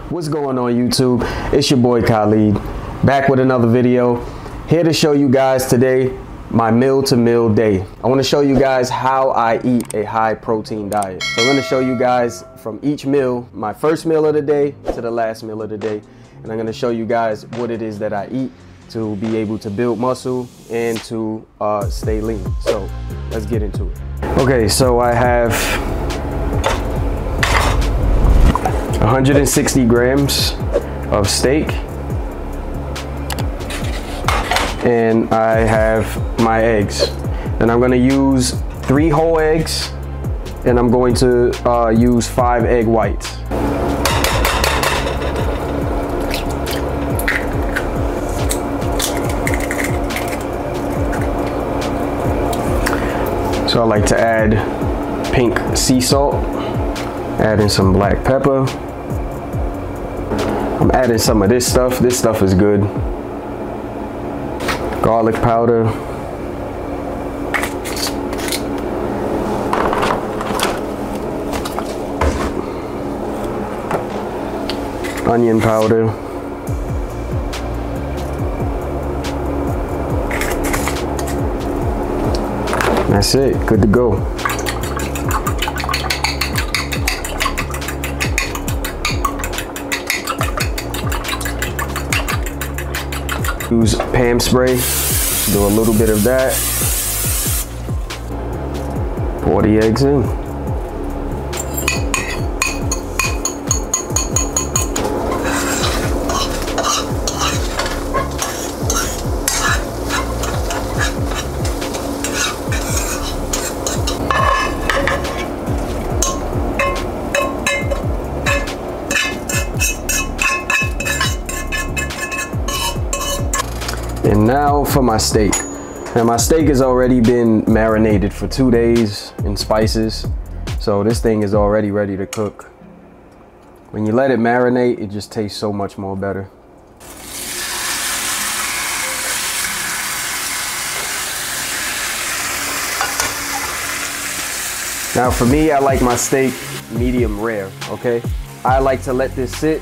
What's going on YouTube? It's your boy Khalid, back with another video. Here to show you guys today my meal to meal day. I want to show you guys how I eat a high protein diet. So I'm going to show you guys from each meal, my first meal of the day to the last meal of the day. And I'm going to show you guys what it is that I eat to be able to build muscle and to stay lean. So let's get into it. Okay, so I have 160 grams of steak, and I have my eggs, and I'm going to use 3 whole eggs, and I'm going to use 5 egg whites. So I like to add pink sea salt, add in some black pepper. I'm adding some of this stuff. This stuff is good. Garlic powder. Onion powder. That's it, good to go. Use Pam spray, do a little bit of that. Pour the eggs in. And now for my steak. Now my steak has already been marinated for 2 days in spices. So this thing is already ready to cook. When you let it marinate, it just tastes so much more better. Now for me, I like my steak medium rare, okay? I like to let this sit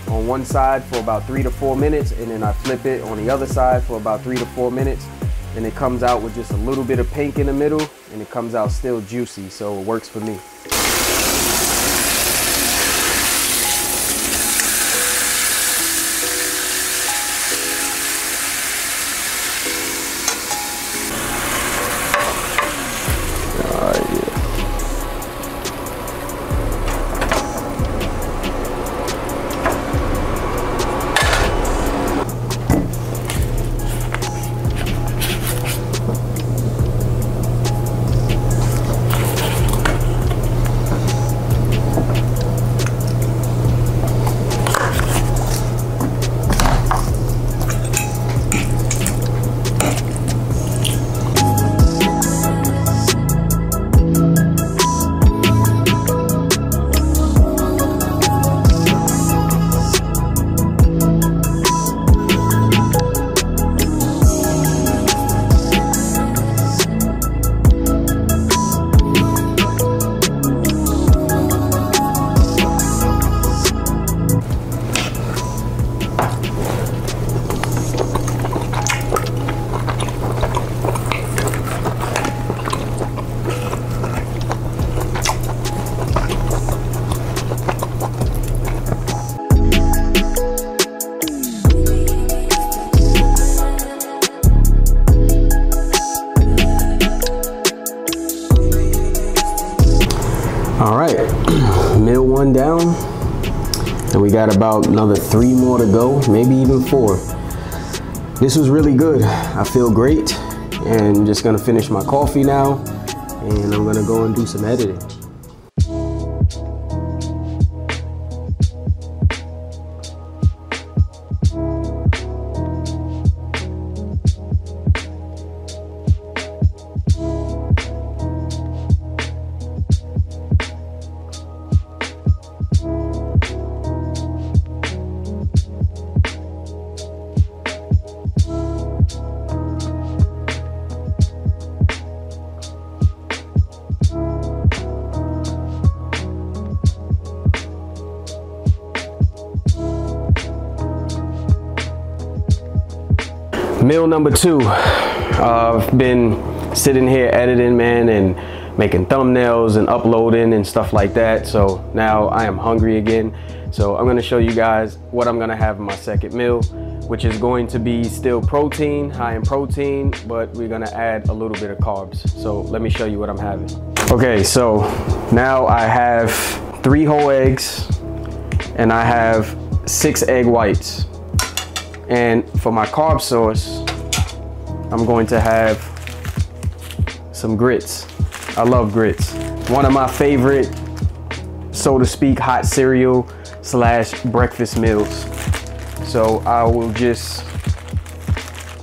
on one side for about 3 to 4 minutes, and then I flip it on the other side for about 3 to 4 minutes, and it comes out with just a little bit of pink in the middle, and it comes out still juicy, so it works for me. All right, meal 1 down, and we got about another 3 more to go, maybe even 4. This was really good. I feel great, and I'm just gonna finish my coffee now, and I'm gonna go and do some editing. Meal number 2. I've been sitting here editing, man, and making thumbnails and uploading and stuff like that. So now I am hungry again. So I'm gonna show you guys what I'm gonna have in my second meal, which is going to be still protein, high in protein, but we're gonna add a little bit of carbs. So let me show you what I'm having. Okay, so now I have 3 whole eggs and I have 6 egg whites. And for my carb source, I'm going to have some grits. I love grits. One of my favorite, so to speak, hot cereal / breakfast meals. So I will just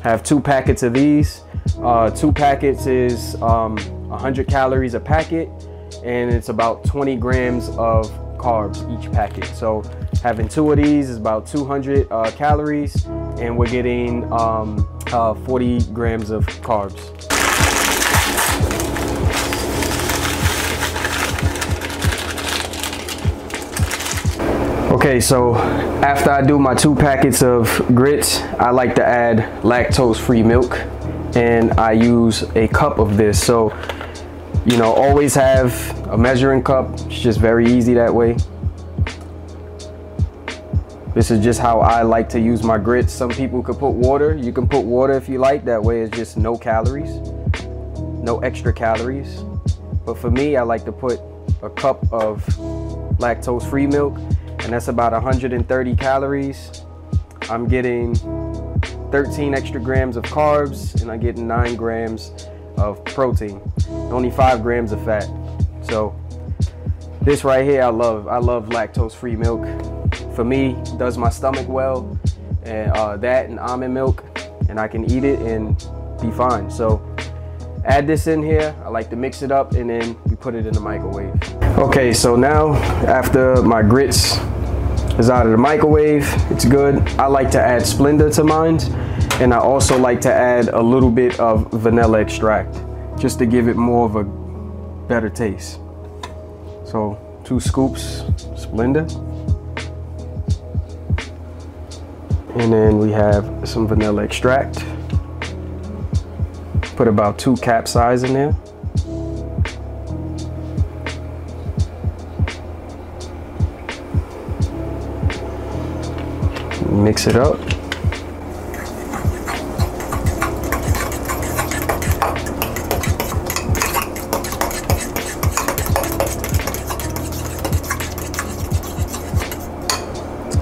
have 2 packets of these. 2 packets is 100 calories a packet, and it's about 20 grams of carbs each packet. So having 2 of these is about 200 calories, and we're getting 40 grams of carbs. Okay, so after I do my 2 packets of grits, I like to add lactose-free milk, and I use a cup of this. So, you know, always have a measuring cup. It's just very easy that way. This is just how I like to use my grits. Some people could put water. You can put water if you like. That way it's just no calories, no extra calories. But for me, I like to put a cup of lactose-free milk, and that's about 130 calories. I'm getting 13 extra grams of carbs, and I'm getting 9 grams of protein, only 5 grams of fat. So this right here, I love lactose-free milk. For me, it does my stomach well, and that and almond milk, and I can eat it and be fine. So add this in here. I like to mix it up, and then we put it in the microwave. Okay, so now after my grits is out of the microwave, it's good. I like to add Splenda to mine, and I also like to add a little bit of vanilla extract just to give it more of a better taste. So 2 scoops Splenda, and then we have some vanilla extract. Put about 2 capsize in there. Mix it up.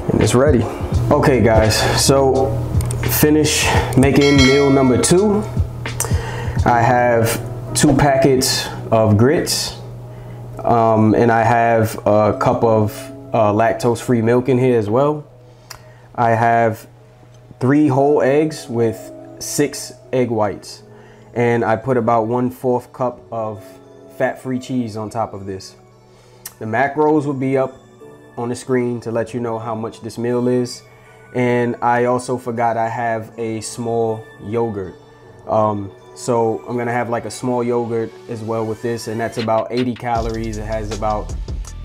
And it's ready. Okay guys, so finish making meal number 2. I have 2 packets of grits, and I have a cup of lactose-free milk in here as well. I have 3 whole eggs with 6 egg whites, and I put about 1/4 cup of fat-free cheese on top of this. The macros will be up on the screen to let you know how much this meal is. And I also forgot I have a small yogurt. So I'm gonna have like a small yogurt as well with this, and that's about 80 calories. It has about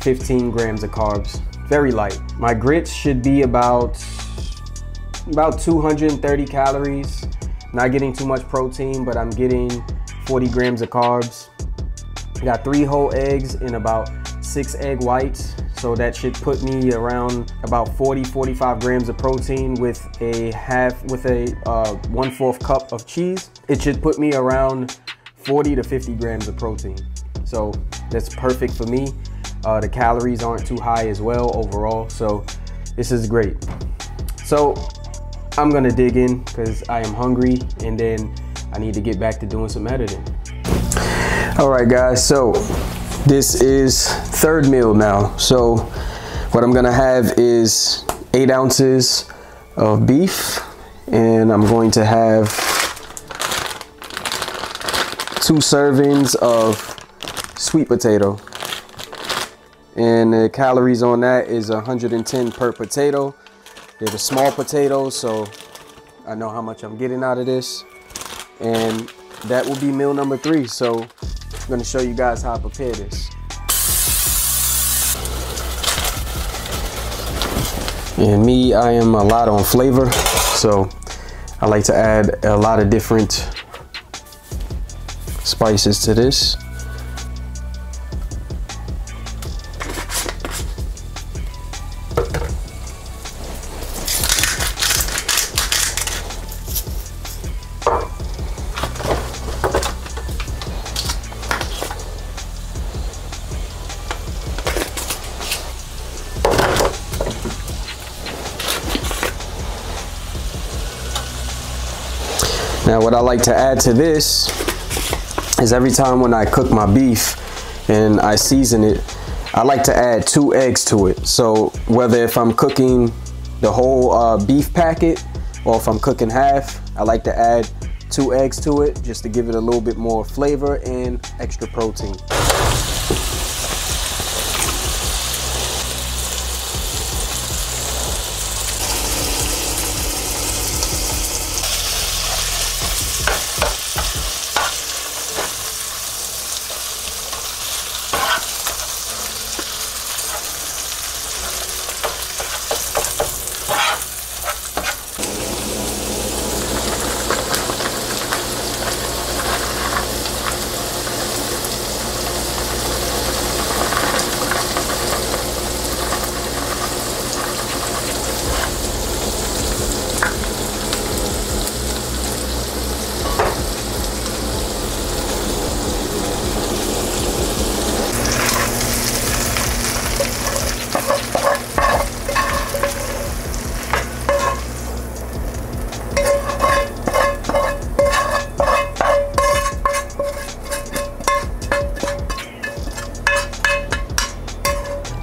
15 grams of carbs, very light. My grits should be about 230 calories. Not getting too much protein, but I'm getting 40 grams of carbs. I got 3 whole eggs and about 6 egg whites. So that should put me around about 40-45 grams of protein with a 1/4 cup of cheese. It should put me around 40 to 50 grams of protein. So that's perfect for me. The calories aren't too high as well overall. So this is great. So I'm gonna dig in because I am hungry, and then I need to get back to doing some editing. All right guys, so this is 3rd meal now. So what I'm gonna have is 8 ounces of beef, and I'm going to have 2 servings of sweet potato. And the calories on that is 110 per potato. They're the small potatoes, so I know how much I'm getting out of this. And that will be meal number 3. So I'm gonna show you guys how I prepare this. And me, I am a lot on flavor, so I like to add a lot of different spices to this. Now what I like to add to this is every time when I cook my beef and I season it, I like to add 2 eggs to it. So whether if I'm cooking the whole beef packet or if I'm cooking half, I like to add 2 eggs to it just to give it a little bit more flavor and extra protein.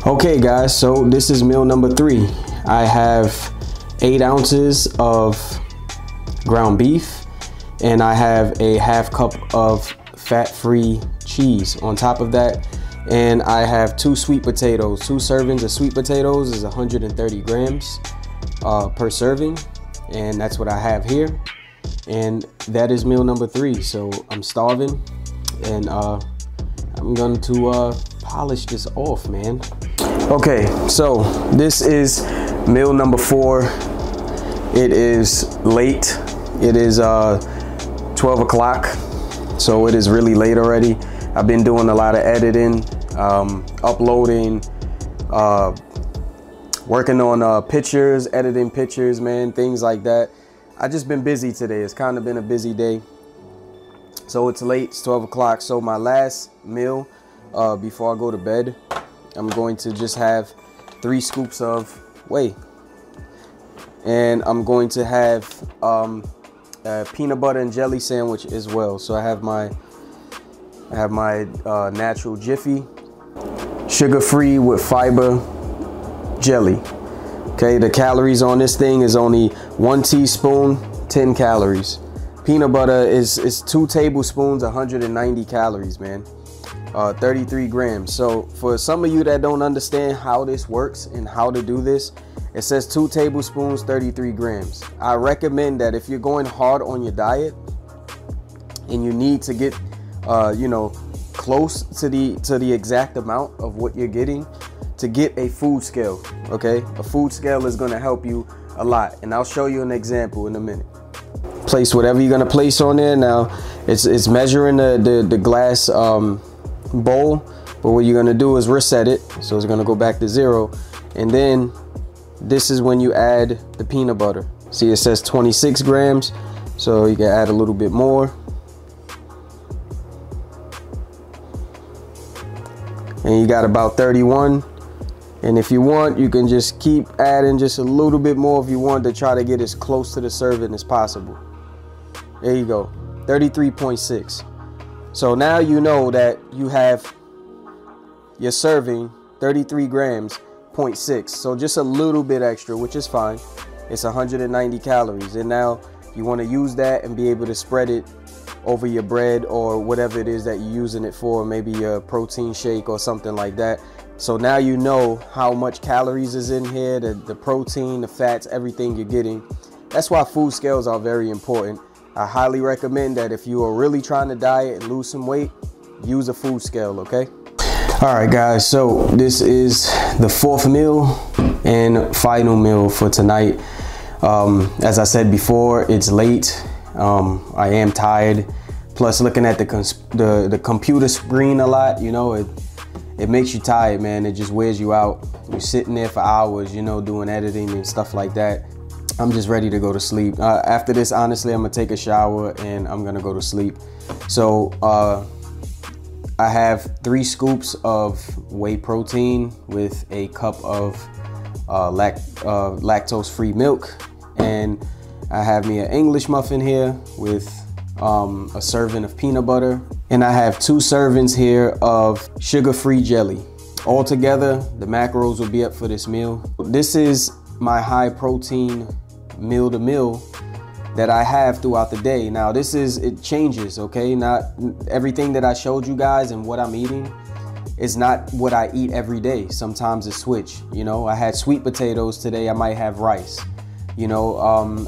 Okay guys, so this is meal number 3. I have 8 ounces of ground beef and I have a half cup of fat-free cheese on top of that, and I have 2 sweet potatoes. 2 servings of sweet potatoes is 130 grams per serving, and that's what I have here. And that is meal number 3. So I'm starving and I'm going to polish this off, man. Okay, so this is meal number 4. It is late. It is 12 o'clock, so it is really late already. I've been doing a lot of editing, uploading, working on pictures, editing pictures, man, things like that. I just been busy today. It's kind of been a busy day. So it's late, it's 12 o'clock. So my last meal before I go to bed, I'm going to just have 3 scoops of whey. And I'm going to have a peanut butter and jelly sandwich as well. So I have my natural Jiffy, sugar-free with fiber jelly. Okay, the calories on this thing is only 1 teaspoon, 10 calories. Peanut butter is 2 tablespoons, 190 calories, man. 33 grams. So for some of you that don't understand how this works and how to do this, it says 2 tablespoons, 33 grams. I recommend that if you're going hard on your diet and you need to get, you know, close to the exact amount of what you're getting, to get a food scale. Okay, a food scale is going to help you a lot, and I'll show you an example in a minute. Place whatever you're going to place on there. Now it's measuring the glass bowl, but what you're going to do is reset it, so it's going to go back to 0, and then this is when you add the peanut butter. See, it says 26 grams, so you can add a little bit more. And you got about 31. And if you want, you can just keep adding just a little bit more if you want to try to get as close to the serving as possible. There you go, 33.6. So now you know that you have your serving 33 grams, 0.6. So just a little bit extra, which is fine. It's 190 calories. And now you want to use that and be able to spread it over your bread or whatever it is that you're using it for, maybe a protein shake or something like that. So now you know how much calories is in here, the protein, the fats, everything you're getting. That's why food scales are very important. I highly recommend that if you are really trying to diet and lose some weight, use a food scale, okay? All right, guys, so this is the 4th meal and final meal for tonight. As I said before, it's late. I am tired. Plus, looking at the computer screen a lot, you know, it makes you tired, man. It just wears you out. You're sitting there for hours, you know, doing editing and stuff like that. I'm just ready to go to sleep. After this, honestly, I'm gonna take a shower and I'm gonna go to sleep. So I have 3 scoops of whey protein with a cup of lactose-free milk, and I have me an English muffin here with a serving of peanut butter, and I have 2 servings here of sugar-free jelly. Altogether, the macros will be up for this meal. This is my high protein meal to meal that I have throughout the day. Now it changes, okay? Not everything that I showed you guys and what I'm eating is not what I eat every day. Sometimes it's switch, you know? I had sweet potatoes today, I might have rice. You know,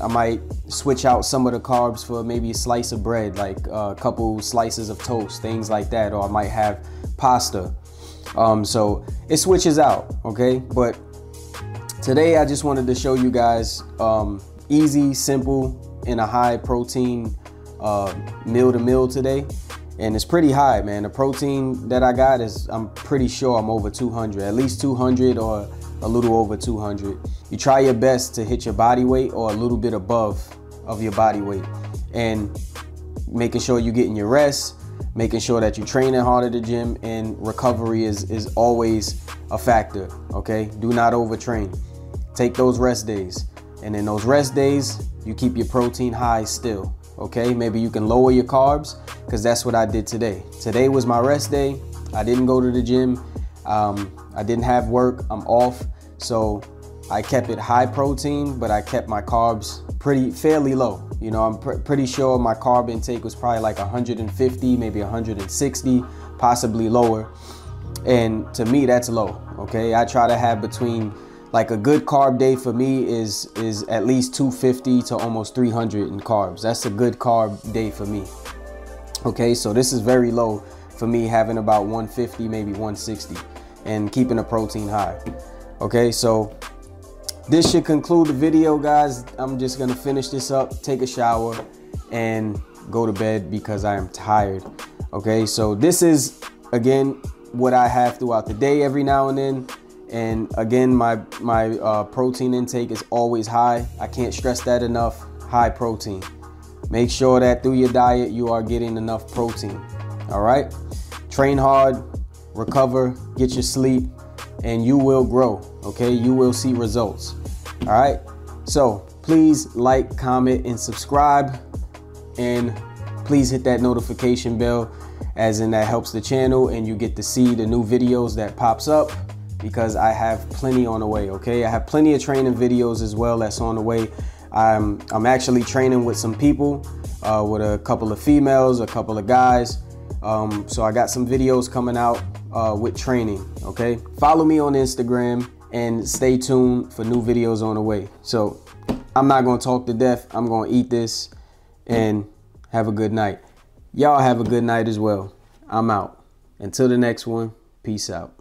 I might switch out some of the carbs for maybe a slice of bread, like a couple slices of toast, things like that, or I might have pasta. So it switches out, okay? But today I just wanted to show you guys easy, simple, in a high protein meal to meal today. And it's pretty high, man. The protein that I got is, I'm pretty sure I'm over 200, at least 200 or a little over 200. You try your best to hit your body weight or a little bit above of your body weight, and making sure you're getting your rest, making sure that you're training hard at the gym, and recovery is always a factor, okay? Do not overtrain. Take those rest days. And in those rest days, you keep your protein high still, okay? Maybe you can lower your carbs, because that's what I did today. Today was my rest day. I didn't go to the gym. I didn't have work. I'm off. So I kept it high protein, but I kept my carbs fairly low. You know, I'm pretty sure my carb intake was probably like 150, maybe 160, possibly lower. And to me, that's low, okay? I try to have between, like, a good carb day for me is at least 250 to almost 300 in carbs. That's a good carb day for me. Okay, so this is very low for me, having about 150, maybe 160, and keeping the protein high. Okay, so this should conclude the video, guys. I'm just gonna finish this up, take a shower, and go to bed because I am tired. Okay, so this is, again, what I have throughout the day every now and then. And again, my protein intake is always high. I can't stress that enough. High protein. Make sure that through your diet you are getting enough protein. All right, train hard, recover, get your sleep, and you will grow. Okay, you will see results. All right, so please like, comment, and subscribe, and please hit that notification bell, as in that helps the channel and you get to see the new videos that pops up, because I have plenty on the way. Okay, I have plenty of training videos as well that's on the way. I'm actually training with some people, with a couple of females, a couple of guys. So I got some videos coming out with training. Okay, follow me on Instagram and stay tuned for new videos on the way. So I'm not gonna talk to death. I'm gonna eat this and have a good night. Y'all have a good night as well. I'm out. Until the next one, peace out.